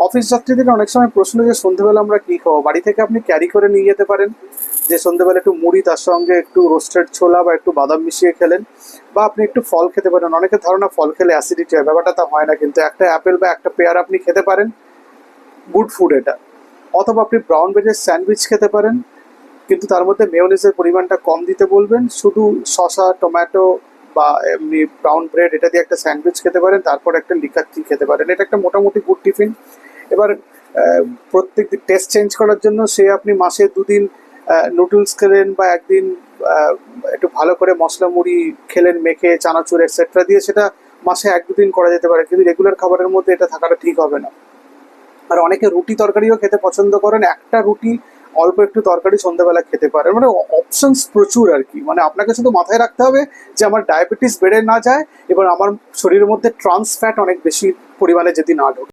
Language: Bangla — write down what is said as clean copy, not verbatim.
অফিস যাত্রীদের অনেক সময় প্রশ্ন যে সন্ধ্যেবেলা আমরা কী খাবো। বাড়ি থেকে আপনি ক্যারি করে নিয়ে যেতে পারেন, যে সন্ধ্যেবেলা একটু মুড়ি, তার সঙ্গে একটু রোস্টেড ছোলা বা একটু বাদাম মিশিয়ে খেলেন, বা আপনি একটু ফল খেতে পারেন। অনেকের ধারণা ফল খেলে অ্যাসিডিটি হয়, ব্যাপারটা তা হয় না, কিন্তু একটা অ্যাপেল বা একটা পেয়ারা আপনি খেতে পারেন, গুড ফুড এটা। অথবা আপনি ব্রাউন ভেজের স্যান্ডউইচ খেতে পারেন, কিন্তু তার মধ্যে মেয়োনিজের পরিমাণটা কম দিতে বলবেন। শুধু শসা, টমেটো বা এমনি ব্রাউন ব্রেড এটা দিয়ে একটা স্যান্ডউইচ খেতে পারেন, তারপর একটা লিকার টি খেতে পারেন। এটা একটা মোটামুটি গুড টিফিন। এবার প্রত্যেক দিন টেস্ট চেঞ্জ করার জন্য সে আপনি মাসে 2 দিন নুডলস খেলেন, বা একদিন একটু ভালো করে মশলা মুড়ি খেলেন মেখে, চানাচুর এটসেট্রা দিয়ে, সেটা মাসে 1-2 দিন করা যেতে পারে, কিন্তু রেগুলার খাবারের মধ্যে এটা থাকাটা ঠিক হবে না। আর অনেকে রুটি তরকারিও খেতে পছন্দ করেন, একটা রুটি অল্প একটু তরকারি সন্ধ্যাবেলা খেতে পারেন। মানে অপশনস প্রচুর আর কি। মানে আপনাকে শুধু মাথায় রাখতে হবে যে আমার ডায়াবেটিস বেড়ে না যায়, এবার আমার শরীরের মধ্যে ট্রান্স ফ্যাট অনেক বেশি পরিমাণে যদি না ঢোকে।